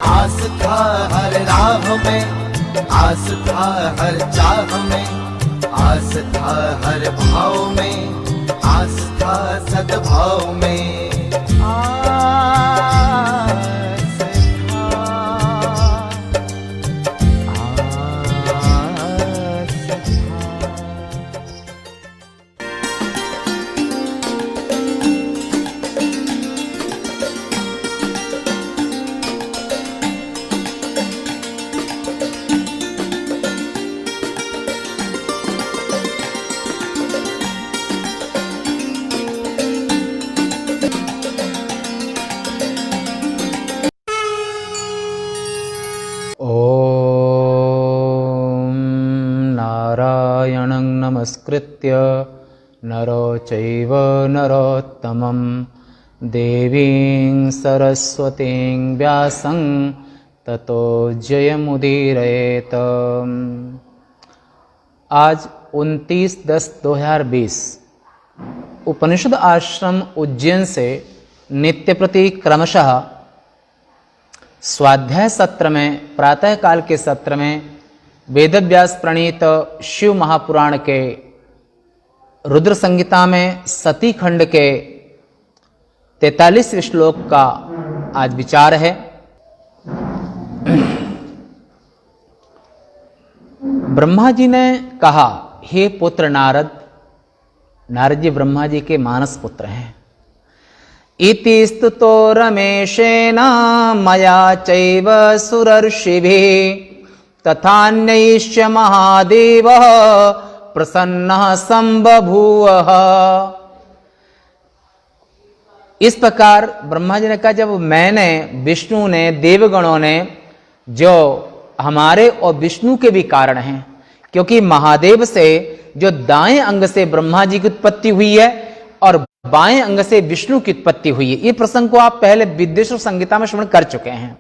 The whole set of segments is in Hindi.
आस था हर राह में, आस था हर चाह में, आस था हर भाव में, आस था सद्भाव में। नारायणं नमस्कृत्य नरो चैव नरोत्तमं देवीं सरस्वतीं व्यासं ततो जयमुदीरयेत्। आज 29/10/2020 उपनिषद आश्रम उज्जैन से नित्य प्रति क्रमशः स्वाध्याय सत्र में, प्रातः काल के सत्र में वेदव्यास प्रणीत शिव महापुराण के रुद्र संहिता में सती खंड के 43वें श्लोक का आज विचार है। ब्रह्मा जी ने कहा, हे पुत्र नारद, नारद जी ब्रह्मा जी के मानस पुत्र हैं। इति स्तुतो रमेशेन मया चैव सुरर्षिभिः तथान्यैश्च महादेवः प्रसन्नः संबभूवः। इस प्रकार ब्रह्मा जी ने कहा, जब मैंने, विष्णु ने, देवगणों ने, जो हमारे और विष्णु के भी कारण हैं, क्योंकि महादेव से जो दाएं अंग से ब्रह्मा जी की उत्पत्ति हुई है और बाएं अंग से विष्णु की उत्पत्ति हुई है, ये प्रसंग को आप पहले विद्वेश्वर संहिता में श्रवण कर चुके हैं।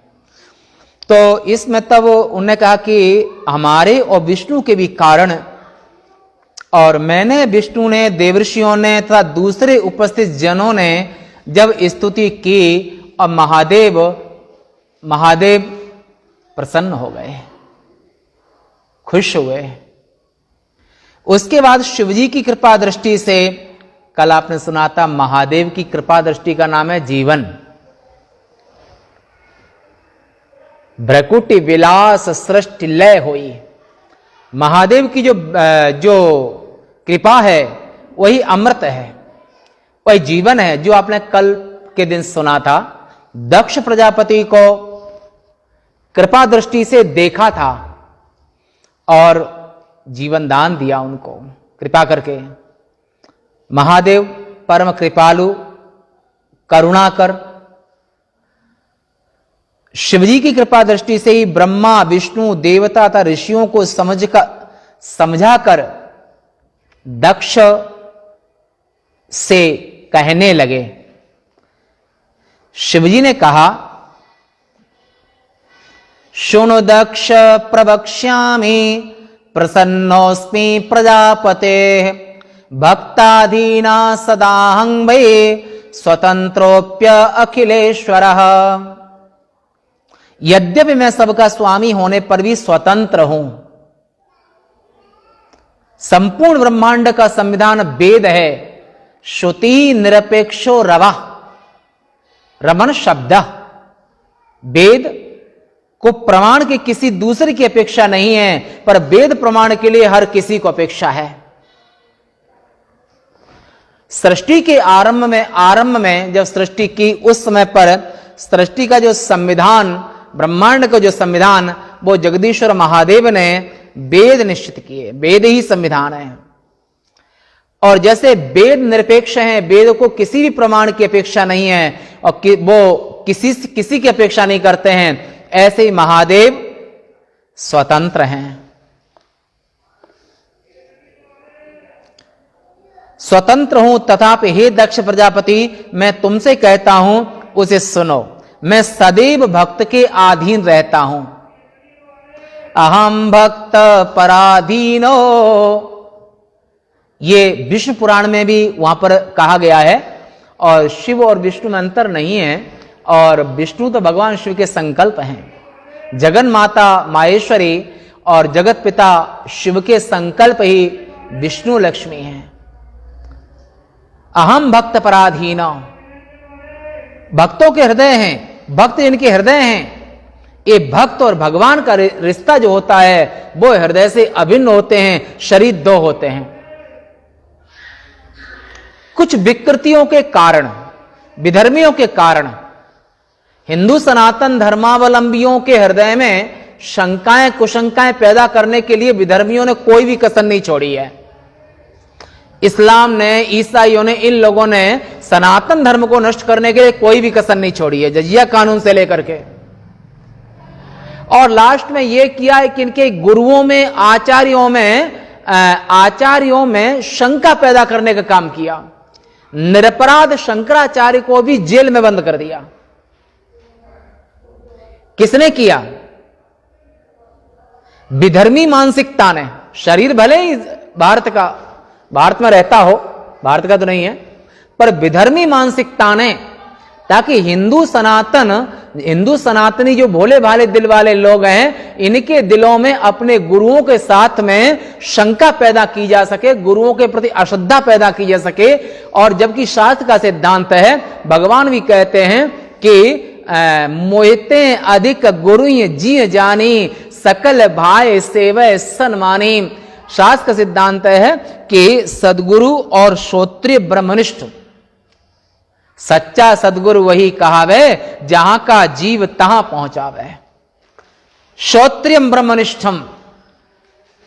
तो इसमें तब उन्होंने कहा कि हमारे और विष्णु के भी कारण, और मैंने, विष्णु ने, देवर्षियों ने तथा दूसरे उपस्थित जनों ने जब स्तुति की और महादेव प्रसन्न हो गए, खुश हुए। उसके बाद शिवजी की कृपा दृष्टि से, कल आपने सुना था, महादेव की कृपा दृष्टि का नाम है जीवन। भ्रकुटि विलास सृष्टि लय हुई। महादेव की जो कृपा है वही अमृत है, वही जीवन है, जो आपने कल के दिन सुना था। दक्ष प्रजापति को कृपा दृष्टि से देखा था और जीवन दान दिया उनको कृपा करके। महादेव परम कृपालु, करुणाकर। शिवजी की कृपा दृष्टि से ही ब्रह्मा, विष्णु, देवता तथा ऋषियों को समझाकर दक्ष से कहने लगे। शिवजी ने कहा, शृणु दक्ष प्रवक्ष्यामि प्रसन्नोऽस्मि प्रजापते भक्ताधीना सदाहं वै स्वतंत्रोऽप्य अखिलेश्वरः। यद्यपि मैं सबका स्वामी होने पर भी स्वतंत्र हूं। संपूर्ण ब्रह्मांड का संविधान वेद है। श्रुति निरपेक्षो रवा, रमण शब्द। वेद को प्रमाण के किसी दूसरे की अपेक्षा नहीं है, पर वेद प्रमाण के लिए हर किसी को अपेक्षा है। सृष्टि के आरंभ में जब सृष्टि की, उस समय पर सृष्टि का जो संविधान, ब्रह्मांड का जो संविधान, वो जगदीश्वर महादेव ने वेद निश्चित किए। वेद ही संविधान है। और जैसे वेद निरपेक्ष हैं, वेद को किसी भी प्रमाण की अपेक्षा नहीं है और वो किसी की अपेक्षा नहीं करते हैं, ऐसे ही महादेव स्वतंत्र हैं। स्वतंत्र हूं, तथापि हे दक्ष प्रजापति, मैं तुमसे कहता हूं, उसे सुनो। मैं सदैव भक्त के अधीन रहता हूं। अहम भक्त पराधीनो, ये विष्णु पुराण में भी वहां पर कहा गया है। और शिव और विष्णु में अंतर नहीं है, और विष्णु तो भगवान शिव के संकल्प हैं। जगन माता माहेश्वरी और जगत पिता शिव के संकल्प ही विष्णु लक्ष्मी हैं। अहम भक्त पराधीन, भक्तों के हृदय हैं, भक्त जिनके हृदय हैं, ये भक्त और भगवान का रिश्ता जो होता है वो हृदय से अभिन्न होते हैं, शरीर दो होते हैं। कुछ विकृतियों के कारण, विधर्मियों के कारण हिंदू सनातन धर्मावलंबियों के हृदय में शंकाएं कुशंकाएं पैदा करने के लिए विधर्मियों ने कोई भी कसर नहीं छोड़ी है। इस्लाम ने, ईसाइयों ने, इन लोगों ने सनातन धर्म को नष्ट करने के लिए कोई भी कसर नहीं छोड़ी है, जजिया कानून से लेकर के। और लास्ट में यह किया है कि इनके गुरुओं में, आचार्यों में शंका पैदा करने का काम किया। निरपराध शंकराचार्य को भी जेल में बंद कर दिया। किसने किया? विधर्मी मानसिकता ने। शरीर भले ही भारत में रहता हो, भारत का तो नहीं है, पर विधर्मी मानसिकता ने, ताकि हिंदू सनातनी जो भोले भाले दिल वाले लोग हैं, इनके दिलों में अपने गुरुओं के साथ में शंका पैदा की जा सके, गुरुओं के प्रति अश्रद्धा पैदा की जा सके। और जबकि शास्त्र का सिद्धांत है, भगवान भी कहते हैं कि मोहिते अधिक गुरु जी जानी, सकल भाई सेवय सन्मानी। शास्त्र का सिद्धांत है कि सदगुरु और श्रोत्रिय ब्रह्मनिष्ठ, सच्चा सदगुरु वही कहावे जहां का जीव तहां पहुंचावे। श्रोत्रियम ब्रह्मनिष्ठम,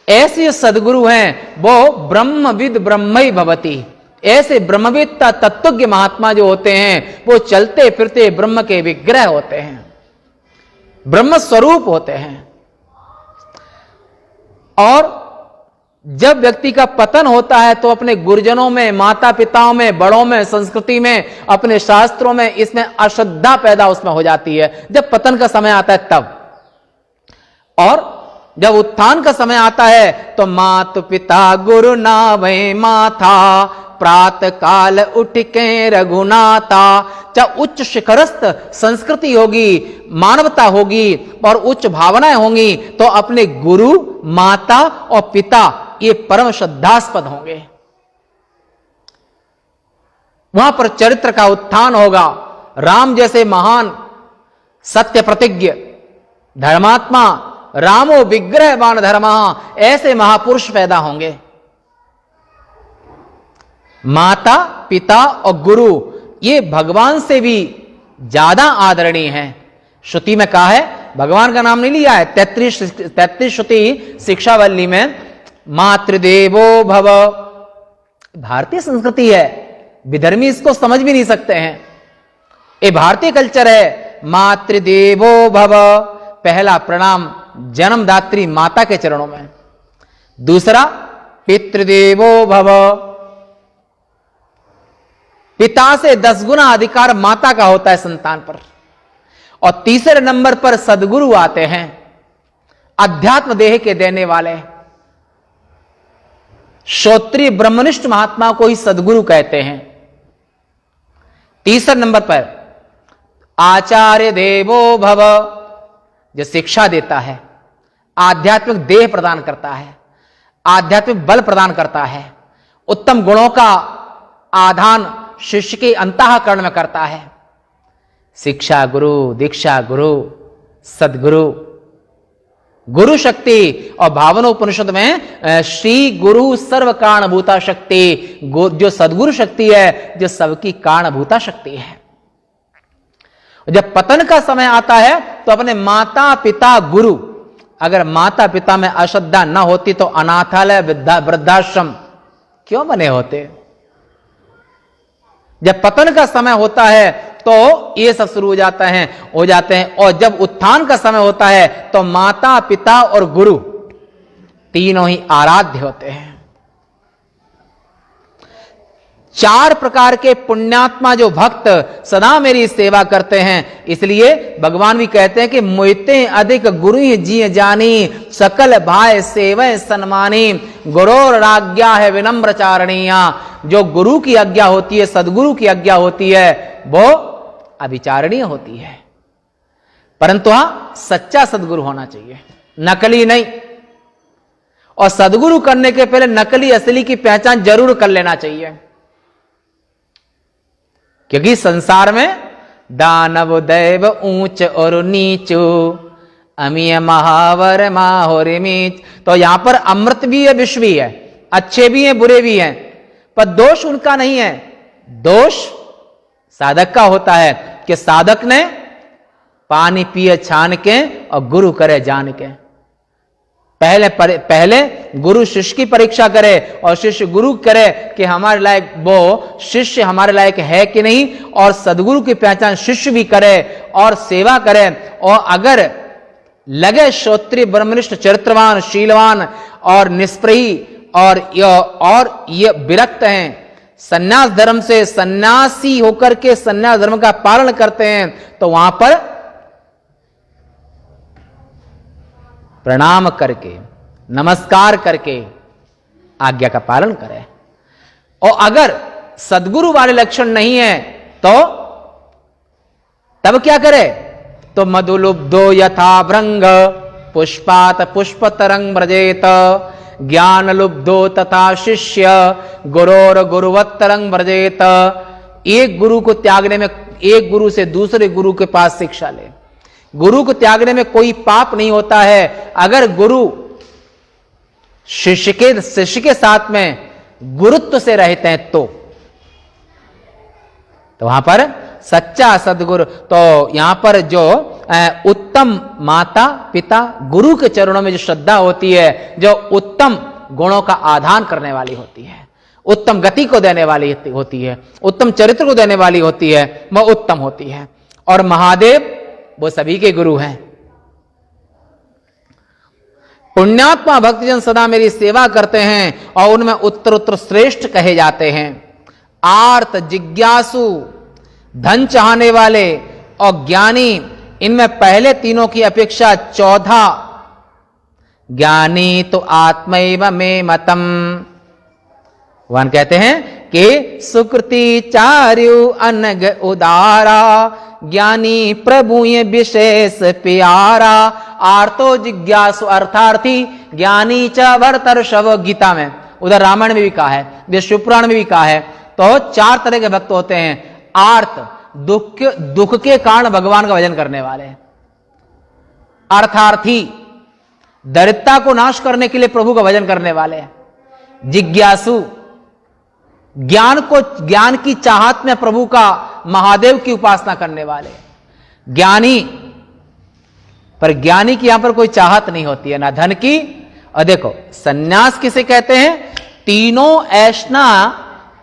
ऐसे सदगुरु हैं वो ब्रह्मविद ब्रह्मई भवति। ऐसे ब्रह्मविद तत्वज्ञ महात्मा जो होते हैं वो चलते फिरते ब्रह्म के विग्रह होते हैं, ब्रह्म स्वरूप होते हैं। और जब व्यक्ति का पतन होता है तो अपने गुरुजनों में, माता पिताओं में, बड़ों में, संस्कृति में, अपने शास्त्रों में, इसमें अश्रद्धा पैदा उसमें हो जाती है जब पतन का समय आता है तब। और जब उत्थान का समय आता है तो मात पिता गुरु नावे माथा, प्रात काल उठ के रघुनाथा। जब उच्च शिखरस्थ संस्कृति होगी, मानवता होगी और उच्च भावनाएं होंगी तो अपने गुरु, माता और पिता ये परम श्रद्धास्पद होंगे। वहां पर चरित्र का उत्थान होगा। राम जैसे महान सत्य प्रतिज्ञ धर्मात्मा, रामो विग्रहवान धर्मा, ऐसे महापुरुष पैदा होंगे। माता पिता और गुरु ये भगवान से भी ज्यादा आदरणीय हैं। श्रुति में कहा है, भगवान का नाम नहीं लिया है, 33 श्रुति शिक्षावल्ली में मातृदेवो भव। भारतीय संस्कृति है, विधर्मी इसको समझ भी नहीं सकते हैं। ये भारतीय कल्चर है। मातृदेवो भव, पहला प्रणाम जन्मदात्री माता के चरणों में। दूसरा पितृदेवो भव, पिता से 10 गुना अधिकार माता का होता है संतान पर। और तीसरे नंबर पर सदगुरु आते हैं, अध्यात्म देह के देने वाले। श्रोत्रिय ब्रह्मनिष्ठ महात्मा को ही सदगुरु कहते हैं। तीसरे नंबर पर आचार्य देवो भव, जो शिक्षा देता है, आध्यात्मिक देह प्रदान करता है, आध्यात्मिक बल प्रदान करता है, उत्तम गुणों का आधान शिष्य के अंतःकरण में करता है। शिक्षा गुरु, दीक्षा गुरु, सदगुरु, गुरु शक्ति। और भावनोपनिषद में श्री गुरु सर्व कारणभूता शक्ति, जो सदगुरु शक्ति है, जो सबकी कारणभूता शक्ति है। जब पतन का समय आता है तो अपने माता पिता गुरु, अगर माता पिता में अश्रद्धा न होती तो अनाथालय वृद्धाश्रम क्यों बने होते। जब पतन का समय होता है तो ये सब शुरू हो जाते हैं। और जब उत्थान का समय होता है तो माता पिता और गुरु तीनों ही आराध्य होते हैं। 4 प्रकार के पुण्यात्मा जो भक्त सदा मेरी सेवा करते हैं, इसलिए भगवान भी कहते हैं कि मोहिते अधिक गुरु जी जानी, सकल भाई सेवय सन्मानी, गुरोर आज्ञा है विनम्र चारणीया। जो गुरु की आज्ञा होती है, सदगुरु की आज्ञा होती है, वो अविचारणीय होती है। परंतु हां सच्चा सदगुरु होना चाहिए, नकली नहीं। और सदगुरु करने के पहले नकली असली की पहचान जरूर कर लेना चाहिए, क्योंकि संसार में दानव दैव ऊंच और नीचू अमीय महावर माहोरे मीच। तो यहां पर अमृत भी है, विष भी है, अच्छे भी हैं बुरे भी हैं, पर दोष उनका नहीं है। दोष साधक का होता है कि साधक ने पानी पिए छान के और गुरु करे जान के। पहले गुरु शिष्य की परीक्षा करे और शिष्य गुरु करे कि हमारे लायक वो शिष्य हमारे लायक है कि नहीं, और सदगुरु की पहचान शिष्य भी करे और सेवा करे। और अगर लगे श्रोत्रिय ब्रह्मनिष्ठ चरित्रवान शीलवान और निष्प्रही और ये विरक्त हैं, सन्यास धर्म से सन्यासी होकर के सन्यास धर्म का पालन करते हैं, तो वहां पर प्रणाम करके नमस्कार करके आज्ञा का पालन करें। और अगर सद्गुरु वाले लक्षण नहीं है तो तब क्या करे? तो मधुलुब्धो यथा भृंग पुष्पात पुष्प तरंग व्रजेत, ज्ञान लुब्धो तथा शिष्य गुरोर गुरुवत्तरंग व्रजेत। एक गुरु को त्यागने में, एक गुरु से दूसरे गुरु के पास शिक्षा ले। गुरु को त्यागने में कोई पाप नहीं होता है, अगर गुरु शिष्य के साथ में गुरुत्व से रहते हैं तो वहां पर सच्चा सदगुरु। तो यहां पर जो उत्तम माता पिता गुरु के चरणों में जो श्रद्धा होती है, जो उत्तम गुणों का आधान करने वाली होती है, उत्तम गति को देने वाली होती है, उत्तम चरित्र को देने वाली होती है, वह उत्तम होती है। और महादेव वो सभी के गुरु हैं। पुण्यात्मा भक्तजन सदा मेरी सेवा करते हैं और उनमें उत्तर उत्तर श्रेष्ठ कहे जाते हैं। आर्त जिज्ञासु धन चाहने वाले और ज्ञानी, इनमें पहले तीनों की अपेक्षा चौथा ज्ञानी तो आत्मैव में मतम। भगवान कहते हैं कि सुकृति चार्यु अनग उदारा, ज्ञानी प्रभु ये विशेष प्यारा। आर्तो जिज्ञासु अर्थार्थी, ज्ञानी च वर्तर्षव। गीता में, उधर रामायण में भी कहा है, विष्णुपुराण में भी कहा है। तो चार तरह के भक्त होते हैं। आर्त दुख के कारण भगवान का भजन करने वाले, अर्थार्थी दरिद्रता को नाश करने के लिए प्रभु का भजन करने वाले, जिज्ञासु ज्ञान की चाहत में प्रभु का महादेव की उपासना करने वाले, ज्ञानी। पर ज्ञानी की यहां पर कोई चाहत नहीं होती है, ना धन की। और देखो सन्यास किसे कहते हैं? तीनों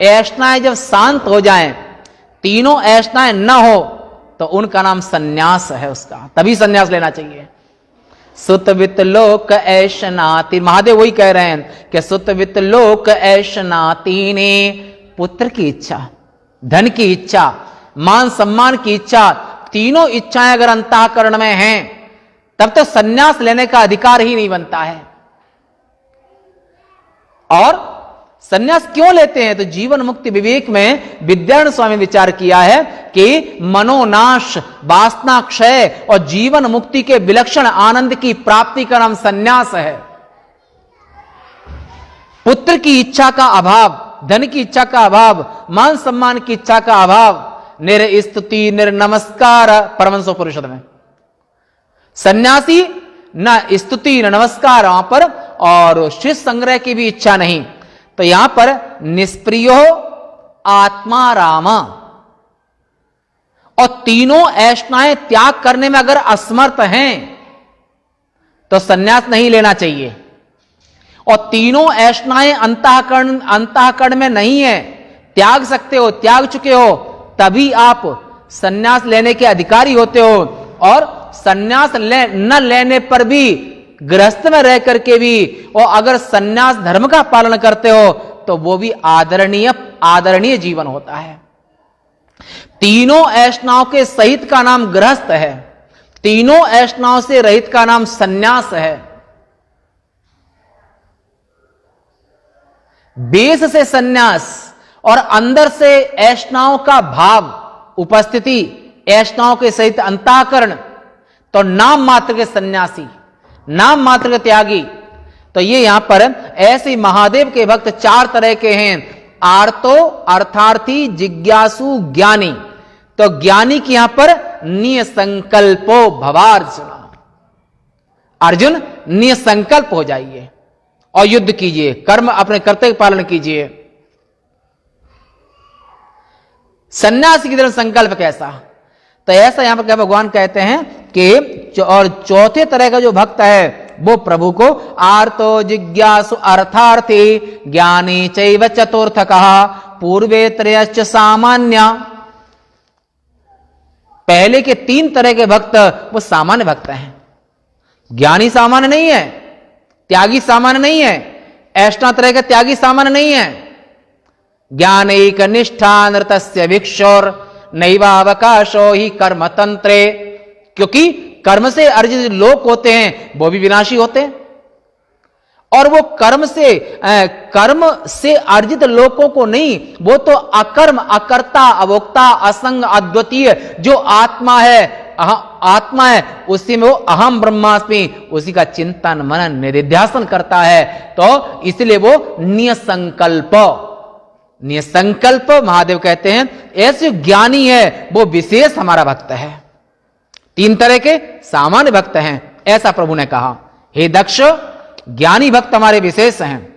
ऐष्णाएं जब शांत हो जाएं, तीनों ऐष्णाएं न हो तो उनका नाम सन्यास है उसका, तभी सन्यास लेना चाहिए। सुत वित्त लोक ऐशनाती, महादेव वही कह रहे हैं कि सुत वित्त लोक ऐशनाती ने, पुत्र की इच्छा, धन की इच्छा, मान सम्मान की इच्छा, तीनों इच्छाएं अगर अंतःकरण में हैं तब तो सन्यास लेने का अधिकार ही नहीं बनता है। और सन्यास क्यों लेते हैं? तो जीवन मुक्ति विवेक में विद्यारण्य स्वामी ने विचार किया है कि मनोनाश, वासना क्षय और जीवन मुक्ति के विलक्षण आनंद की प्राप्ति का नाम सन्यास है। पुत्र की इच्छा का अभाव, धन की इच्छा का अभाव, मान सम्मान की इच्छा का अभाव, निरस्तुति निर्नमस्कार, परमहंस उपनिषद में। सन्यासी न स्तुति न नमस्कार वहां पर, और शिष्य संग्रह की भी इच्छा नहीं। तो यहां पर निष्प्रियो आत्मा रामा, और तीनों ऐष्णाएं त्याग करने में अगर असमर्थ हैं तो सन्यास नहीं लेना चाहिए। और तीनों ऐष्णाएं अंतःकरण में नहीं है, त्याग सकते हो, त्याग चुके हो, तभी आप सन्यास लेने के अधिकारी होते हो। और सन्यास न लेने पर भी, गृहस्थ में रह करके भी, और अगर सन्यास धर्म का पालन करते हो तो वो भी आदरणीय जीवन होता है। तीनों ऐष्णाओं के सहित का नाम गृहस्थ है, तीनों ऐष्णाओं से रहित का नाम सन्यास है। बेस से सन्यास और अंदर से ऐष्णाओं का भाव उपस्थिति, ऐष्णाओं के सहित अंतःकरण, तो नाम मात्र के सन्यासी, नाम मात्र के त्यागी। तो ये यहां पर ऐसे महादेव के भक्त 4 तरह के हैं, आर्तो, अर्थार्थी, जिज्ञासु, ज्ञानी। तो ज्ञानी की यहां पर निसंकल्पो भवार्जुन, अर्जुन निसंकल्प हो जाइए और युद्ध कीजिए, कर्म अपने कर्तव्य पालन कीजिए। सन्यासी की तरफ संकल्प कैसा? तो ऐसा यहां पर क्या भगवान कहते हैं कि और चौथे तरह का जो भक्त है वो प्रभु को आर्तो, जिज्ञासु, अर्थार्थी, ज्ञानी चैव चतुर्थकः पूर्वेतरश्च सामान्य। पहले के 3 तरह के भक्त वो सामान्य भक्त हैं। ज्ञानी सामान्य नहीं है, त्यागी सामान्य नहीं है, अष्टांग तरह का त्यागी सामान्य नहीं है। ज्ञानैक निष्ठा नृतस्य भिक्षोर नैवावकाशो ही कर्म तंत्रे, क्योंकि कर्म से अर्जित लोक होते हैं वो भी विनाशी होते हैं, और वो कर्म से अर्जित लोकों को नहीं, वो तो अकर्म, अकर्ता, अभोक्ता, असंग, अद्वितीय जो आत्मा है उसी में वो अहम ब्रह्मास्मि, उसी का चिंतन मनन निधिध्यासन करता है। तो इसलिए वो निसंकल्प महादेव कहते हैं ऐसे ज्ञानी है वो विशेष हमारा भक्त है। 3 तरह के सामान्य भक्त हैं, ऐसा प्रभु ने कहा। हे दक्ष, ज्ञानी भक्त हमारे विशेष हैं,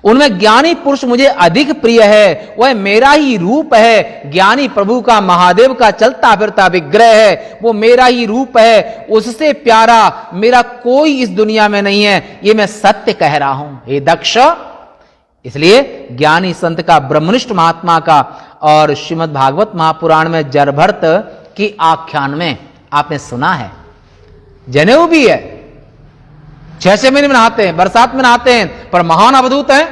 उनमें ज्ञानी पुरुष मुझे अधिक प्रिय है, वह मेरा ही रूप है। ज्ञानी प्रभु का, महादेव का चलता फिरता विग्रह है, वो मेरा ही रूप है, उससे प्यारा मेरा कोई इस दुनिया में नहीं है, ये मैं सत्य कह रहा हूं हे दक्ष। इसलिए ज्ञानी संत का, ब्रह्मनिष्ठ महात्मा का, और श्रीमद् भागवत महापुराण में जरभरत की आख्यान में आपने सुना है, जनेऊ भी है, 6 महीने में नहाते हैं, बरसात में नहाते हैं, पर महान अवधूत हैं।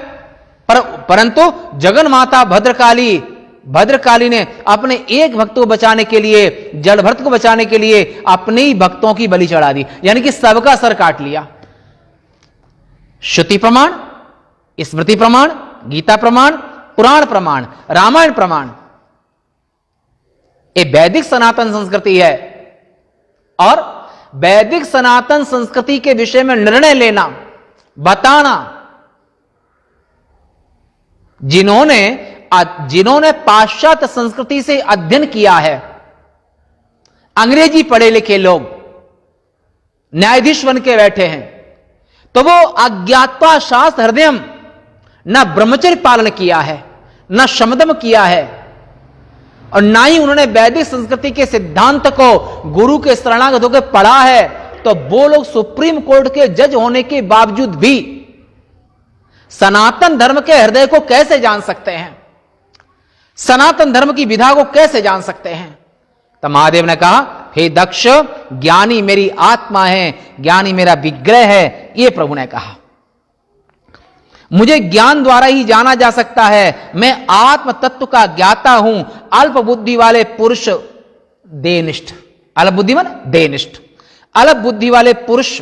परंतु जगन माता भद्रकाली ने अपने एक भक्त को बचाने के लिए, जलभरत को बचाने के लिए अपने ही भक्तों की बलि चढ़ा दी, यानी कि सबका सर काट लिया। श्रुति प्रमाण, स्मृति प्रमाण, गीता प्रमाण, पुराण प्रमाण, रामायण प्रमाण, ये वैदिक सनातन संस्कृति है। और वैदिक सनातन संस्कृति के विषय में निर्णय लेना, बताना, जिन्होंने पाश्चात्य संस्कृति से अध्ययन किया है, अंग्रेजी पढ़े लिखे लोग न्यायाधीश बन के बैठे हैं, तो वो अज्ञात्वा शास्त्र हृदयम, न ब्रह्मचर्य पालन किया है, न शमदम किया है, और ना ही उन्होंने वैदिक संस्कृति के सिद्धांत को गुरु के शरणागत होकर पढ़ा है। तो वो लोग सुप्रीम कोर्ट के जज होने के बावजूद भी सनातन धर्म के हृदय को कैसे जान सकते हैं, सनातन धर्म की विधा को कैसे जान सकते हैं? तो महादेव ने कहा, हे दक्ष, ज्ञानी मेरी आत्मा है, ज्ञानी मेरा विग्रह है, ये प्रभु ने कहा। मुझे ज्ञान द्वारा ही जाना जा सकता है, मैं आत्म तत्व का ज्ञाता हूं। अल्प बुद्धि वाले पुरुष देनिष्ठ, अल्प बुद्धि मन देनिष्ठ, अल्प बुद्धि वाले पुरुष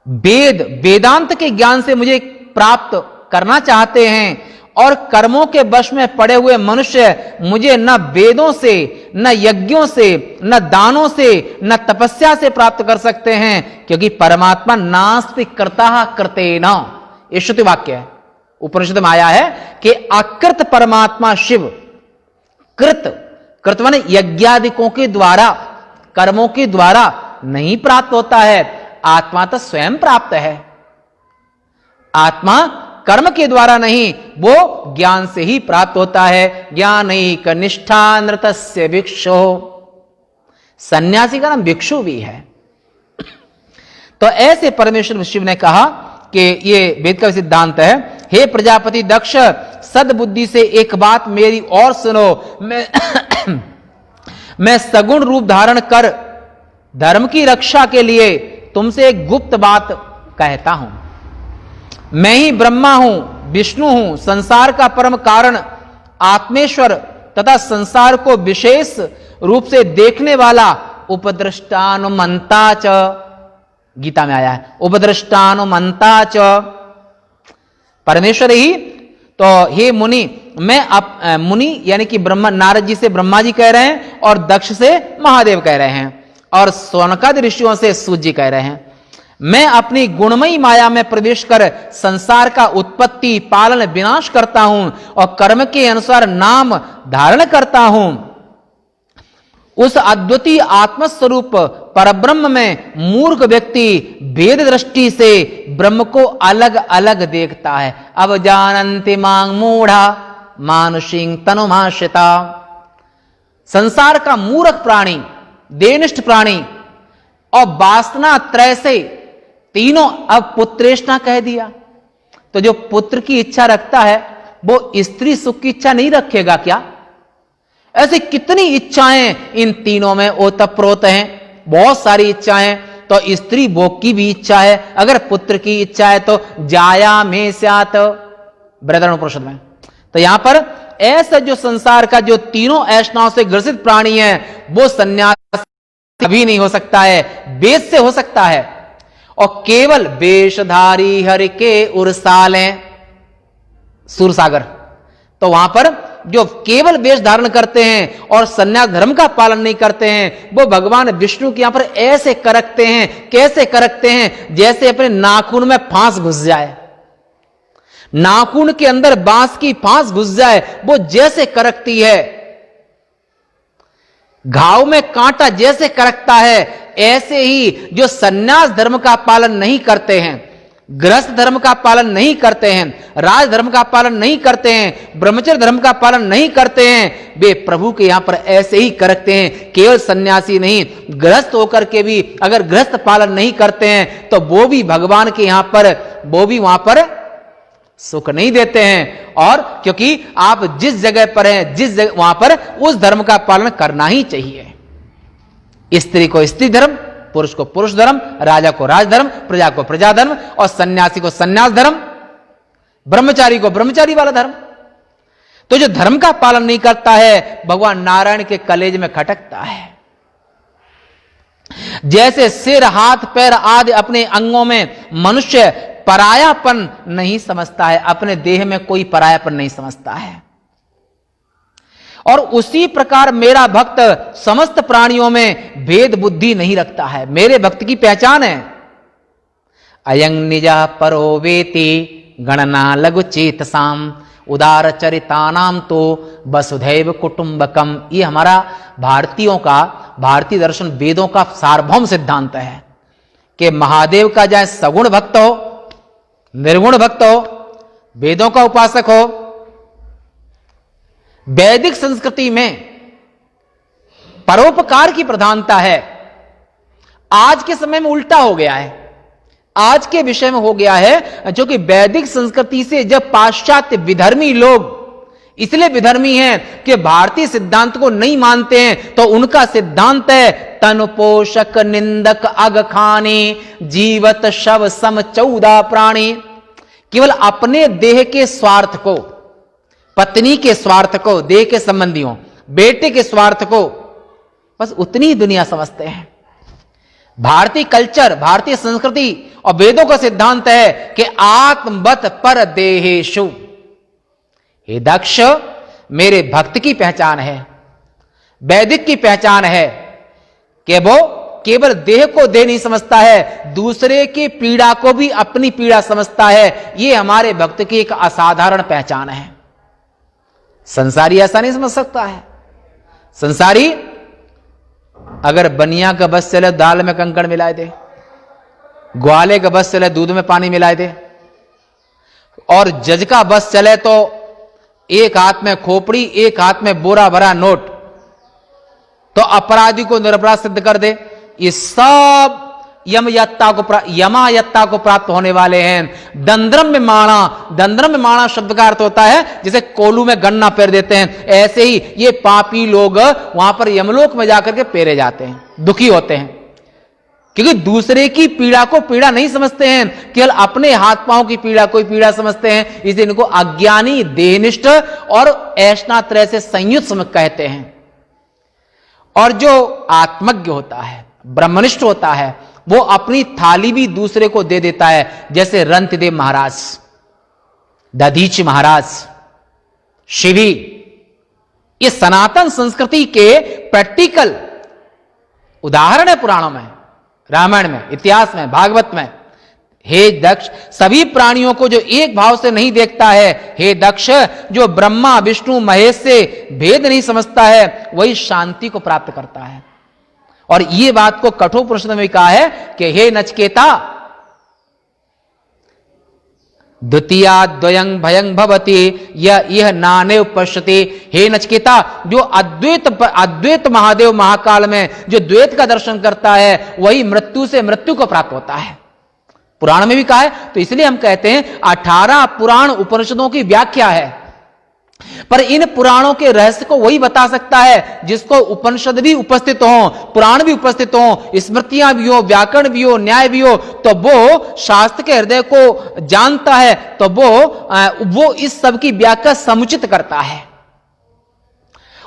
वेदांत के ज्ञान से मुझे प्राप्त करना चाहते हैं, और कर्मों के वश में पड़े हुए मनुष्य मुझे न वेदों से, न यज्ञों से, न दानों से, न तपस्या से प्राप्त कर सकते हैं, क्योंकि परमात्मा नास्ति कर्ता कृतेन, ये श्रुति वाक्य है, उपनिषद में आया है कि अकृत परमात्मा शिव कृत माने यज्ञादिकों के द्वारा, कर्मों के द्वारा नहीं प्राप्त होता है। आत्मा तो स्वयं प्राप्त है, आत्मा कर्म के द्वारा नहीं, वो ज्ञान से ही प्राप्त होता है। ज्ञानैक निष्ठा नृतस्य भिक्षु, सन्यासी का नाम भिक्षु भी है। तो ऐसे परमेश्वर शिव ने कहा कि ये वेद का सिद्धांत है, हे प्रजापति दक्ष, सद्बुद्धि से एक बात मेरी और सुनो। मैं सगुण रूप धारण कर धर्म की रक्षा के लिए तुमसे एक गुप्त बात कहता हूं। मैं ही ब्रह्मा हूं, विष्णु हूं, संसार का परम कारण, आत्मेश्वर तथा संसार को विशेष रूप से देखने वाला, उपद्रष्टानुमंता च, गीता में आया है उपद्रष्टानुमंता च, परमेश्वर ही तो हे मुनि, मैं मुनि यानी कि ब्रह्मा, नारद जी से ब्रह्मा जी कह रहे हैं और दक्ष से महादेव कह रहे हैं और सौनकादि ऋषियों से सूर्य जी कह रहे हैं। मैं अपनी गुणमयी माया में प्रवेश कर संसार का उत्पत्ति, पालन, विनाश करता हूं और कर्म के अनुसार नाम धारण करता हूं। उस अद्वितीय आत्मस्वरूप परब्रह्म में मूर्ख व्यक्ति भेद दृष्टि से ब्रह्म को अलग अलग देखता है। अब जानन्ति मां मूढ़ा मानुषीं तनुमाश्रिता। संसार का मूर्ख प्राणी, देनिष्ठ प्राणी और वासना त्रय से तीनों, अब पुत्रेष्णा कह दिया तो जो पुत्र की इच्छा रखता है वो स्त्री सुख की इच्छा नहीं रखेगा क्या? ऐसी कितनी इच्छाएं इन तीनों में ओतप्रोत हैं, बहुत सारी इच्छाएं। तो स्त्री भोग की भी इच्छा है, अगर पुत्र की इच्छा है तो जाया में स्यात् बृहदारण्यकोपनिषद में। तो यहां पर ऐसा जो संसार का जो तीनों ऐष्णाओं से ग्रसित प्राणी है वो संन्यास कभी नहीं हो सकता है, वेद से हो सकता है। और केवल वेशधारी हरि के उर्सालें, सूरसागर, तो वहां पर जो केवल वेश धारण करते हैं और संन्यास धर्म का पालन नहीं करते हैं वो भगवान विष्णु के यहां पर ऐसे करकते हैं। कैसे करकते हैं? जैसे अपने नाखून में फांस घुस जाए, नाखून के अंदर बांस की फांस घुस जाए, वो जैसे करकती है, घाव में कांटा जैसे करकता है, ऐसे ही जो संन्यास धर्म का पालन नहीं करते हैं, गृहस्थ धर्म का पालन नहीं करते हैं, राज धर्म का पालन नहीं करते हैं, ब्रह्मचर्य धर्म का पालन नहीं करते हैं, वे प्रभु के यहां पर ऐसे ही करते हैं। केवल सन्यासी नहीं, गृहस्थ होकर के भी अगर गृहस्थ पालन नहीं करते हैं तो वो भी भगवान के यहां पर, वो भी वहां पर सुख नहीं देते हैं। और क्योंकि आप जिस जगह पर हैं, जिस जगह वहां पर उस धर्म का पालन करना ही चाहिए। स्त्री को स्त्री धर्म, पुरुष को पुरुष धर्म, राजा को राजधर्म, प्रजा को प्रजा धर्म और सन्यासी को सन्यास धर्म, ब्रह्मचारी को ब्रह्मचारी वाला धर्म। तो जो धर्म का पालन नहीं करता है भगवान नारायण के कलेज में खटकता है। जैसे सिर, हाथ, पैर आदि अपने अंगों में मनुष्य परायापन नहीं समझता है, अपने देह में कोई परायापन नहीं समझता है, और उसी प्रकार मेरा भक्त समस्त प्राणियों में भेद बुद्धि नहीं रखता है। मेरे भक्त की पहचान है अयं निजा परो वेति गणना लघु चेतसाम उदार चरितानाम तो वसुधैव कुटुंबकम। ये हमारा भारतीयों का, भारतीय दर्शन वेदों का सार्वभौम सिद्धांत है कि महादेव का चाहे सगुण भक्त हो, निर्गुण भक्त हो, वेदों का उपासक हो, वैदिक संस्कृति में परोपकार की प्रधानता है। आज के समय में उल्टा हो गया है, आज के विषय में हो गया है, जो कि वैदिक संस्कृति से जब पाश्चात्य विधर्मी लोग इसलिए विधर्मी हैं कि भारतीय सिद्धांत को नहीं मानते हैं, तो उनका सिद्धांत है तन पोषक निंदक अग खाने जीवत शव सम 14 प्राणी। केवल अपने देह के स्वार्थ को, पत्नी के स्वार्थ को, देह के संबंधियों, बेटे के स्वार्थ को, बस उतनी ही दुनिया समझते हैं। भारतीय कल्चर, भारतीय संस्कृति और वेदों का सिद्धांत है कि आत्मवत पर देहेषु। हे दक्ष, मेरे भक्त की पहचान है, वैदिक की पहचान है कि वो केवल देह को देह नहीं समझता है, दूसरे की पीड़ा को भी अपनी पीड़ा समझता है। ये हमारे भक्त की एक असाधारण पहचान है। संसारी ऐसा नहीं समझ सकता है। संसारी अगर बनिया का बस चले दाल में कंकड़ मिला दे, ग्वाले का बस चले दूध में पानी मिला दे, और जज का बस चले तो एक हाथ में खोपड़ी एक हाथ में बोरा भरा नोट, तो अपराधी को निरपराध सिद्ध कर दे। ये सब यमायत्ता को प्राप्त होने वाले हैं। दंद्रम में माणा, दंद्रम में माणा शब्द का अर्थ होता है जैसे कोलू में गन्ना पेर देते हैं, ऐसे ही ये पापी लोग वहां पर यमलोक में जाकर के पेरे जाते हैं, दुखी होते हैं, क्योंकि दूसरे की पीड़ा को पीड़ा नहीं समझते हैं, केवल अपने हाथ पांव की पीड़ा को पीड़ा समझते हैं। इसलिए इनको अज्ञानी, देहनिष्ठ और ऐष्णात्रय से संयुक्त कहते हैं। और जो आत्मज्ञ होता है, ब्रह्मनिष्ठ होता है, वो अपनी थाली भी दूसरे को दे देता है, जैसे रंतदेव महाराज। दधीच महाराज, शिवी, ये सनातन संस्कृति के प्रैक्टिकल उदाहरण है पुराणों में, रामायण में, इतिहास में, भागवत में। हे दक्ष, सभी प्राणियों को जो एक भाव से नहीं देखता है, हे दक्ष, जो ब्रह्मा विष्णु महेश से भेद नहीं समझता है, वही शांति को प्राप्त करता है। और ये बात को कठोपनिषद में कहा है कि हे नचिकेता, द्वितीया द्वयं भयं भवति यह नानेव पश्यति। हे नचिकेता, जो अद्वैत महादेव महाकाल में जो द्वैत का दर्शन करता है, वही मृत्यु से मृत्यु को प्राप्त होता है। पुराण में भी कहा है, तो इसलिए हम कहते हैं 18 पुराण उपनिषदों की व्याख्या है। पर इन पुराणों के रहस्य को वही बता सकता है जिसको उपनिषद भी उपस्थित हो, पुराण भी उपस्थित हो, स्मृतियां भी हो, व्याकरण भी हो, न्याय भी हो, तो वो शास्त्र के हृदय को जानता है, तो वो इस सब की व्याख्या समुचित करता है।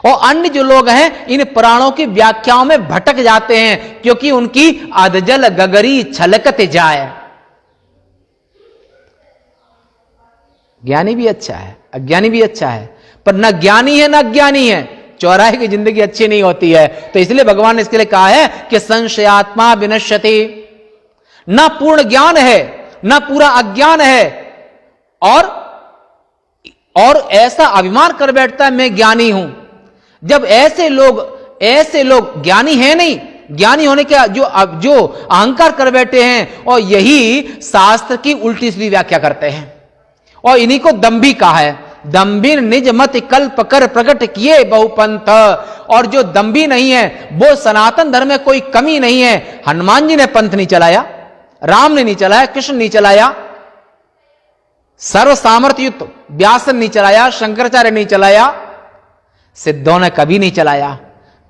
और अन्य जो लोग हैं, इन पुराणों की व्याख्याओं में भटक जाते हैं, क्योंकि उनकी अधजल गगरी छलकते जाए। ज्ञानी भी अच्छा है, अज्ञानी भी अच्छा है, पर न ज्ञानी है न अज्ञानी है, चौराहे की जिंदगी अच्छी नहीं होती है। तो इसलिए भगवान ने इसके लिए कहा है कि संशयात्मा विनश्यति, न पूर्ण ज्ञान है न पूरा अज्ञान है, और ऐसा अभिमान कर बैठता है मैं ज्ञानी हूं। जब ऐसे लोग ज्ञानी है नहीं, ज्ञानी होने के जो अहंकार कर बैठे हैं, और यही शास्त्र की उल्टी सीधी व्याख्या करते हैं, और इन्हीं को दंभी कहा है। दंभिन निज मत कल्प कर प्रकट किए बहुपंथ। और जो दंभी नहीं है, वो सनातन धर्म में कोई कमी नहीं है। हनुमान जी ने पंथ नहीं चलाया, राम ने नहीं चलाया, कृष्ण नहीं चलाया, सर्व सामर्थ्य युक्त व्यास ने नहीं चलाया, शंकराचार्य नहीं चलाया, सिद्धों ने कभी नहीं चलाया।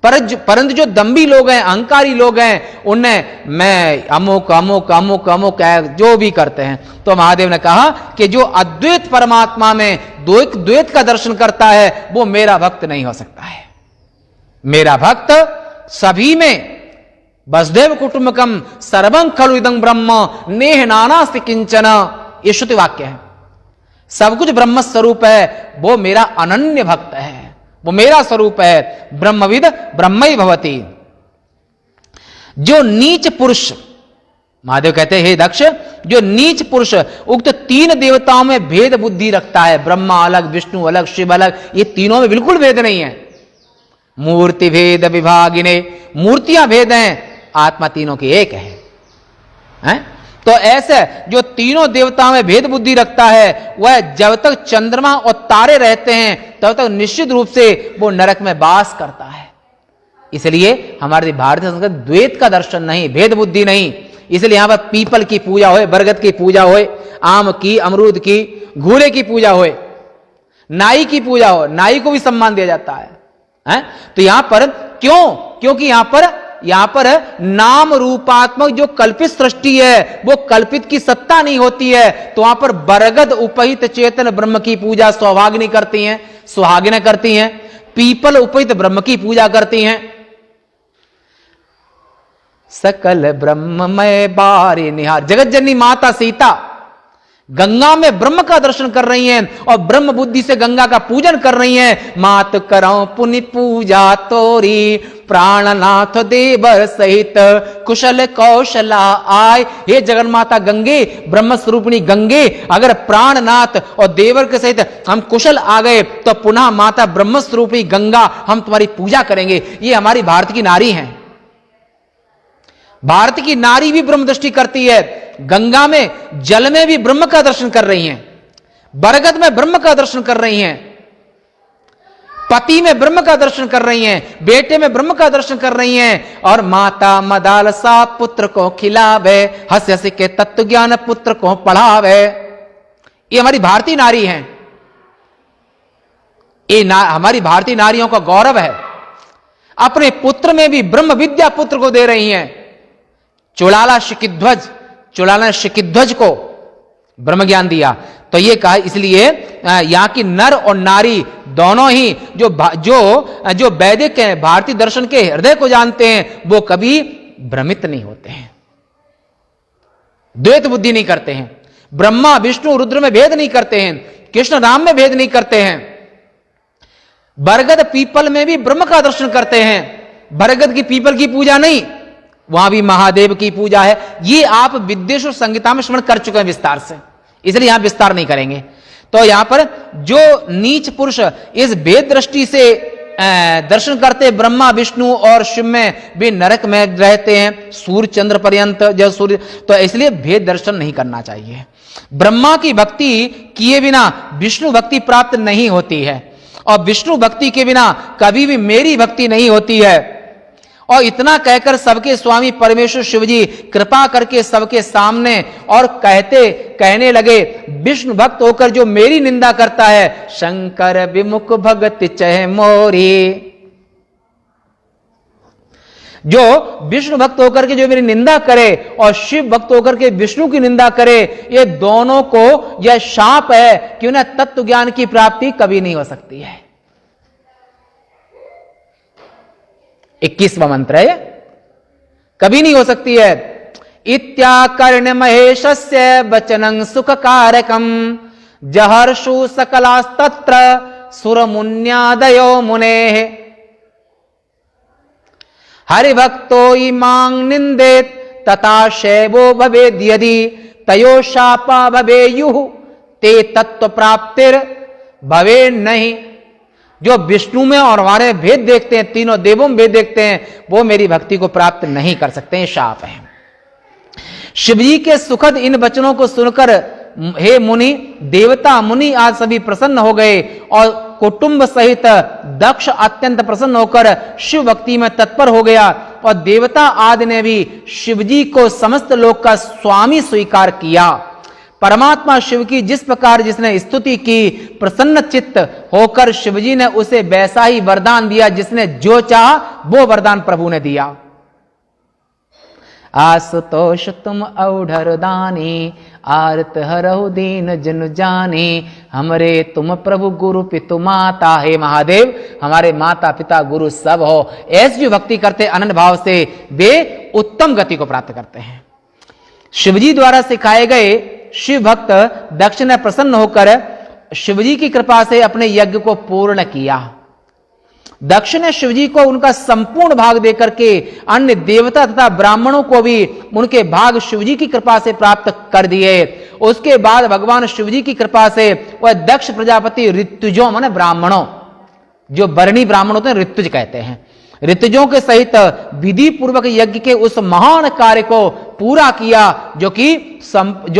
परंतु जो दंभी लोग हैं, अहंकारी लोग हैं, उन्हें मैं अमुक अमुक अमुक अमुक जो भी करते हैं। तो महादेव ने कहा कि जो अद्वैत परमात्मा में द्वैत का दर्शन करता है, वो मेरा भक्त नहीं हो सकता है। मेरा भक्त सभी में वसुदेव कुटुंबकम सर्वं खलु इदं ब्रह्म नेह नानास्ति किंचन, ये श्रुति वाक्य है। सब कुछ ब्रह्म स्वरूप है, वो मेरा अनन्य भक्त है, वो मेरा स्वरूप है। ब्रह्मविद ब्रह्मई भवति। जो नीच पुरुष, महादेव कहते हैं हे दक्ष, जो नीच पुरुष उक्त 3 देवताओं में भेद बुद्धि रखता है, ब्रह्मा अलग, विष्णु अलग, शिव अलग, ये तीनों में बिल्कुल भेद नहीं है। मूर्ति भेद विभागिने, मूर्तियां भेद हैं, आत्मा तीनों की एक है? तो ऐसे जो तीनों देवताओं में भेद बुद्धि रखता है, वह जब तक चंद्रमा और तारे रहते हैं तब तक निश्चित रूप से वो नरक में वास करता है। इसलिए हमारे भारतीय संस्कृति द्वैत का दर्शन नहीं, भेद बुद्धि नहीं। इसलिए यहां पर पीपल की पूजा होए, बरगद की पूजा होए, आम की, अमरूद की, घूरे की पूजा होए, नाई की पूजा हो, नाई को भी सम्मान दिया जाता है? तो यहां पर क्यों? क्योंकि यहां पर नाम रूपात्मक जो कल्पित सृष्टि है, वो कल्पित की सत्ता नहीं होती है। तो वहां पर बरगद उपहित चेतन ब्रह्म की पूजा सौभाग्नि करती हैं, सुहागिनें करती हैं, पीपल उपहित ब्रह्म की पूजा करती हैं। सकल ब्रह्ममय बारे निहार, जगत जननी माता सीता गंगा में ब्रह्म का दर्शन कर रही हैं और ब्रह्म बुद्धि से गंगा का पूजन कर रही हैं। मात करो पुनि पूजा तोरी, प्राणनाथ देवर सहित कुशल कौशला आय। हे जगन्माता गंगे, ब्रह्म स्वरूपिणी गंगे, अगर प्राणनाथ और देवर के सहित हम कुशल आ गए तो पुनः माता ब्रह्म स्वरूपिणी गंगा हम तुम्हारी पूजा करेंगे। ये हमारी भारत की नारी हैं। भारत की नारी भी ब्रह्म दृष्टि करती है। गंगा में, जल में भी ब्रह्म का दर्शन कर रही हैं, बरगद में ब्रह्म का दर्शन कर रही हैं, पति में ब्रह्म का दर्शन कर रही हैं, बेटे में ब्रह्म का दर्शन कर रही हैं। और माता मदालसा पुत्र को खिलावे, हंस हंस के तत्व ज्ञान पुत्र को पढ़ावे। ये हमारी भारतीय नारी हैं। ये हमारी भारतीय नारियों का गौरव है। अपने पुत्र में भी ब्रह्म विद्या पुत्र को दे रही हैं। चुड़ाला ने शिकिध्वज को ब्रह्म ज्ञान दिया। तो ये कहा, इसलिए यहां की नर और नारी दोनों ही जो वैदिक हैं, भारतीय दर्शन के हृदय को जानते हैं, वो कभी भ्रमित नहीं होते हैं, द्वैत बुद्धि नहीं करते हैं। ब्रह्मा विष्णु रुद्र में भेद नहीं करते हैं, कृष्ण राम में भेद नहीं करते हैं। बरगद पीपल में भी ब्रह्म का दर्शन करते हैं, बरगद की पीपल की पूजा नहीं, वहां भी महादेव की पूजा है। ये आप विद्वेश्वर संहिता में श्रवण कर चुके हैं विस्तार से, इसलिए यहां विस्तार नहीं करेंगे। तो यहां पर जो नीच पुरुष इस भेद दृष्टि से दर्शन करते, ब्रह्मा विष्णु और शिव में भी नरक में रहते हैं, सूर्य चंद्र पर्यंत, जब सूर्य, तो इसलिए भेद दर्शन नहीं करना चाहिए। ब्रह्मा की भक्ति किए बिना विष्णु भक्ति प्राप्त नहीं होती है, और विष्णु भक्ति के बिना कभी भी मेरी भक्ति नहीं होती है। और इतना कहकर सबके स्वामी परमेश्वर शिव जी कृपा करके सबके सामने और कहने लगे, विष्णु भक्त होकर जो मेरी निंदा करता है, शंकर विमुख भगत चह मोरी। जो विष्णु भक्त होकर के जो मेरी निंदा करे और शिव भक्त होकर के विष्णु की निंदा करे, ये दोनों को यह शाप है कि उन्हें तत्व ज्ञान की प्राप्ति कभी नहीं हो सकती है। 21वां मंत्र है, कभी नहीं हो सकती है। इत्याकर्ण महेशस्य वचनं सुख कारकम जहर्षु सकलास्तत्र सुरमुन्यादयो मुने हरिभक्तो इमां निंदेत तथा शैवो भवेद् यदि तयो शापा भवेयुः ते तत्व प्राप्तिर भवे नहीं। जो विष्णु में और हमारे में भेद देखते हैं, तीनों देवों में भेद देखते हैं, वो मेरी भक्ति को प्राप्त नहीं कर सकते हैं, शाप है। शिवजी के सुखद इन वचनों को सुनकर हे मुनि, देवता मुनि आज सभी प्रसन्न हो गए और कुटुंब सहित दक्ष अत्यंत प्रसन्न होकर शिव भक्ति में तत्पर हो गया, और देवता आदि ने भी शिवजी को समस्त लोक का स्वामी स्वीकार किया। परमात्मा शिव की जिस प्रकार जिसने स्तुति की, प्रसन्न चित्त होकर शिवजी ने उसे वैसा ही वरदान दिया, जिसने जो चाहा वो वरदान प्रभु ने दिया। आशुतोष तुम औढ़र दानी, आरत हरहु दीन जन जानी, हमरे तुम प्रभु गुरु पितु माता। हे महादेव, हमारे माता पिता गुरु सब हो। ऐसी जो भक्ति करते अनन्य भाव से, वे उत्तम गति को प्राप्त करते हैं। शिवजी द्वारा सिखाए गए शिव भक्त दक्ष ने प्रसन्न होकर शिवजी की कृपा से अपने यज्ञ को पूर्ण किया। दक्ष ने शिवजी को उनका संपूर्ण भाग देकर के अन्य देवता तथा ब्राह्मणों को भी उनके भाग शिवजी की कृपा से प्राप्त कर दिए। उसके बाद भगवान शिवजी की कृपा से वह दक्ष प्रजापति ऋतुजों माने ब्राह्मणों, जो वर्णी ब्राह्मण होते हैं, ऋतुज कहते हैं, ऋतुजों के सहित विधि पूर्वक यज्ञ के उस महान कार्य को पूरा किया, जो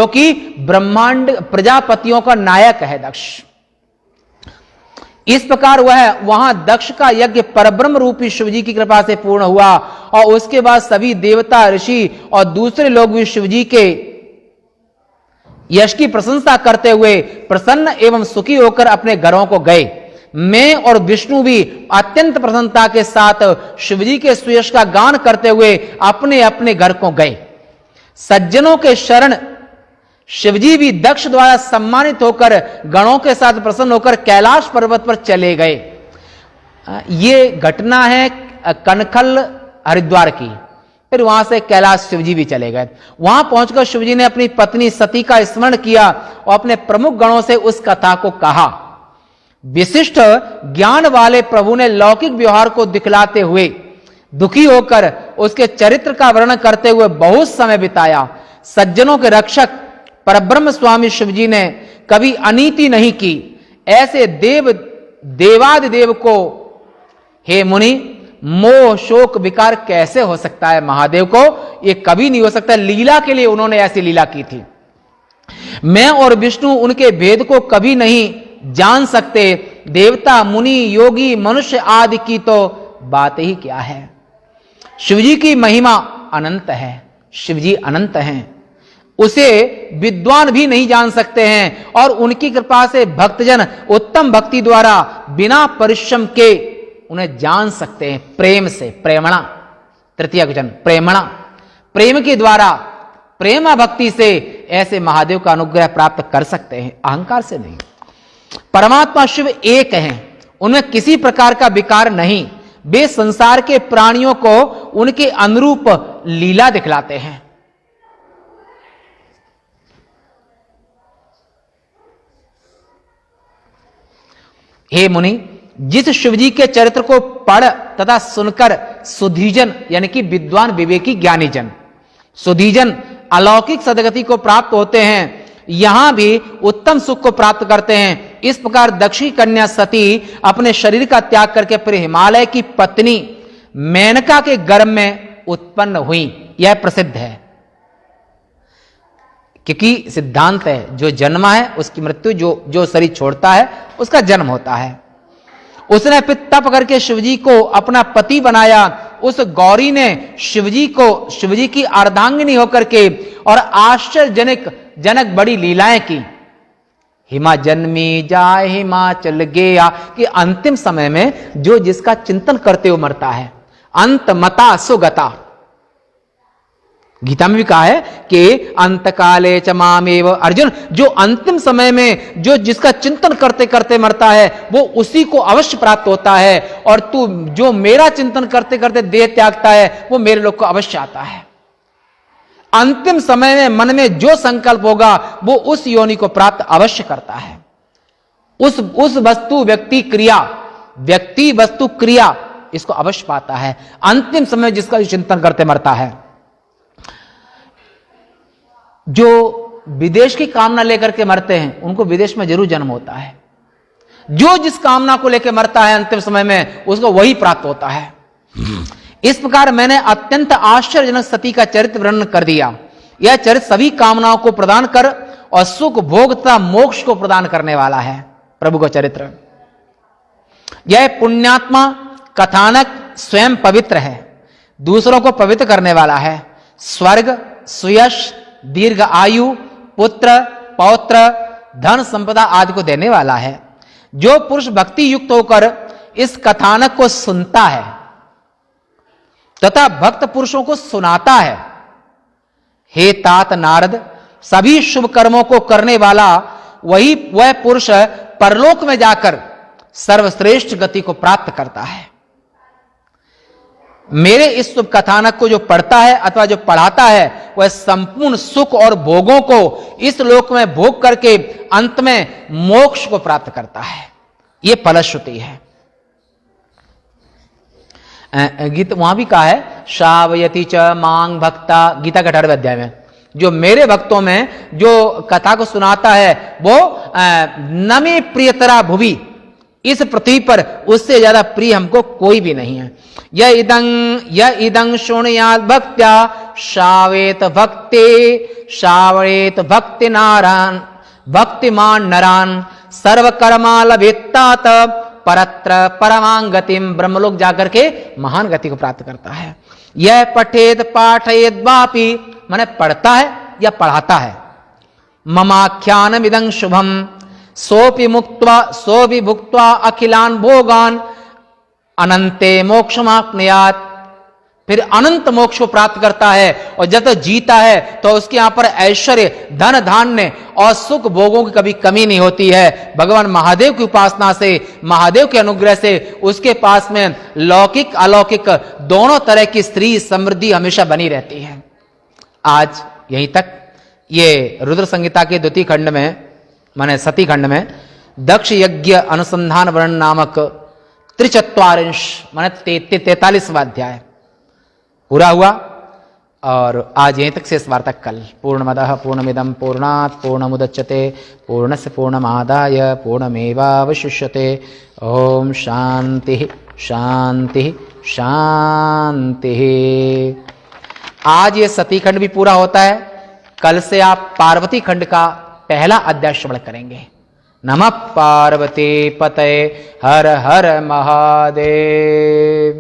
कि ब्रह्मांड प्रजापतियों का नायक है दक्ष। इस प्रकार वह वहां दक्ष का यज्ञ परब्रह्म रूपी शिवजी की कृपा से पूर्ण हुआ, और उसके बाद सभी देवता ऋषि और दूसरे लोग भी शिवजी के यश की प्रशंसा करते हुए प्रसन्न एवं सुखी होकर अपने घरों को गए। मैं और विष्णु भी अत्यंत प्रसन्नता के साथ शिवजी के सुयश का गान करते हुए अपने अपने घर को गए। सज्जनों के शरण शिवजी भी दक्ष द्वारा सम्मानित होकर गणों के साथ प्रसन्न होकर कैलाश पर्वत पर चले गए। ये घटना है कनखल हरिद्वार की। फिर वहां से कैलाश शिवजी भी चले गए। वहां पहुंचकर शिवजी ने अपनी पत्नी सती का स्मरण किया और अपने प्रमुख गणों से उस कथा को कहा। विशिष्ट ज्ञान वाले प्रभु ने लौकिक व्यवहार को दिखलाते हुए दुखी होकर उसके चरित्र का वर्णन करते हुए बहुत समय बिताया। सज्जनों के रक्षक परब्रह्म स्वामी शिवजी ने कभी अनीति नहीं की। ऐसे देवादिदेव को हे मुनि मोह शोक विकार कैसे हो सकता है? महादेव को ये कभी नहीं हो सकता। लीला के लिए उन्होंने ऐसी लीला की थी। मैं और विष्णु उनके भेद को कभी नहीं जान सकते। देवता मुनि योगी मनुष्य आदि की तो बात ही क्या है। शिवजी की महिमा अनंत है। शिवजी अनंत हैं, उसे विद्वान भी नहीं जान सकते हैं, और उनकी कृपा से भक्तजन उत्तम भक्ति द्वारा बिना परिश्रम के उन्हें जान सकते हैं। प्रेम से, प्रेमणा तृतीय वचन प्रेमणा, प्रेम के द्वारा प्रेमा भक्ति से ऐसे महादेव का अनुग्रह प्राप्त कर सकते हैं, अहंकार से नहीं। परमात्मा शिव एक हैं, उनमें किसी प्रकार का विकार नहीं। वे संसार के प्राणियों को उनके अनुरूप लीला दिखलाते हैं। हे मुनि, जिस शिवजी के चरित्र को पढ़ तथा सुनकर सुधीजन यानी कि विद्वान विवेकी ज्ञानी जन, सुधीजन अलौकिक सदगति को प्राप्त होते हैं, यहां भी उत्तम सुख को प्राप्त करते हैं। इस प्रकार दक्षी कन्या सती अपने शरीर का त्याग करके फिर हिमालय की पत्नी मेनका के गर्भ में उत्पन्न हुई। यह प्रसिद्ध है, क्योंकि सिद्धांत है जो जन्मा है उसकी मृत्यु, जो शरीर छोड़ता है उसका जन्म होता है। उसने फिर तप करके शिवजी को अपना पति बनाया। उस गौरी ने शिवजी की अर्धांगिनी होकर के और आश्चर्यजनक बड़ी लीलाएं की। हिमा जन्मी जाए हिमाचल गया, कि अंतिम समय में जो जिसका चिंतन करते हुए मरता है, अंत मता सुगता। गीता में भी कहा है कि अंत काले च मामेव अर्जुन, जो अंतिम समय में जो जिसका चिंतन करते करते मरता है वो उसी को अवश्य प्राप्त होता है, और तू जो मेरा चिंतन करते करते देह त्यागता है वो मेरे लोग को अवश्य आता है। अंतिम समय में मन में जो संकल्प होगा वो उस योनि को प्राप्त अवश्य करता है। उस वस्तु व्यक्ति वस्तु क्रिया इसको अवश्य पाता है। अंतिम समय जिसका जो चिंतन करते मरता है। जो विदेश की कामना लेकर के मरते हैं उनको विदेश में जरूर जन्म होता है। जो जिस कामना को लेकर मरता है अंतिम समय में उसको वही प्राप्त होता है। इस प्रकार मैंने अत्यंत आश्चर्यजनक सती का चरित्र वर्णन कर दिया। यह चरित्र सभी कामनाओं को प्रदान कर और सुख भोग तथा मोक्ष को प्रदान करने वाला है। प्रभु का चरित्र, यह पुण्यात्मा कथानक स्वयं पवित्र है, दूसरों को पवित्र करने वाला है, स्वर्ग, सुयश, दीर्घ आयु, पुत्र, पौत्र, धन संपदा आदि को देने वाला है। जो पुरुष भक्ति युक्त होकर इस कथानक को सुनता है तथा भक्त पुरुषों को सुनाता है, हे तात नारद, सभी शुभ कर्मों को करने वाला वह पुरुष परलोक में जाकर सर्वश्रेष्ठ गति को प्राप्त करता है। मेरे इस शुभ कथानक को जो पढ़ता है अथवा जो पढ़ाता है वह संपूर्ण सुख और भोगों को इस लोक में भोग करके अंत में मोक्ष को प्राप्त करता है। यह फलश्रुति है। गीत वहां भी कहा है, श्रावयति च मांग भक्ता, गीता के 18वें अध्याय में, जो मेरे भक्तों में जो कथा को सुनाता है वो नमे प्रियतरा भुवि, इस पृथ्वी पर उससे ज्यादा प्रिय हमको कोई भी नहीं है। यह इदं शृणुयात् भक्त्या श्रावेत भक्ति नारायण भक्तिमान नरान सर्वकर्मा लभेत्तात परत्र परमांगतिम, ब्रह्मलोक जाकर के महान गति को प्राप्त करता है। यह पठेत पाठयेत वापि, माने पढ़ता है या पढ़ाता है, ममाख्यानम इदं शुभम सोपि भुक्त्वा अखिलान भोगान अनंते मोक्षमाप्नुयात्, फिर अनंत मोक्ष को प्राप्त करता है। और जब तक जीता है तो उसके यहां पर ऐश्वर्य, धन धान्य और सुख भोगों की कभी कमी नहीं होती है। भगवान महादेव की उपासना से, महादेव के अनुग्रह से उसके पास में लौकिक अलौकिक दोनों तरह की स्त्री समृद्धि हमेशा बनी रहती है। आज यहीं तक ये रुद्र संहिता के द्वितीय खंड में, माने सती खंड में, दक्ष यज्ञ अनुसंधान वर्णन नामक 43 माने 43वां अध्याय पूरा हुआ। और आज यहीं तक शेष वार्ता कल। पूर्णमदः पूर्णमिदं पूर्णात् पूर्णमुदच्यते पूर्णस्य पूर्णमादाय पूर्णमेवावशिष्यते। ओम शांति शांति शांति। आज ये सती खंड भी पूरा होता है। कल से आप पार्वती खंड का पहला अध्याय श्रवण करेंगे। नमः पार्वती पतये हर हर महादेव।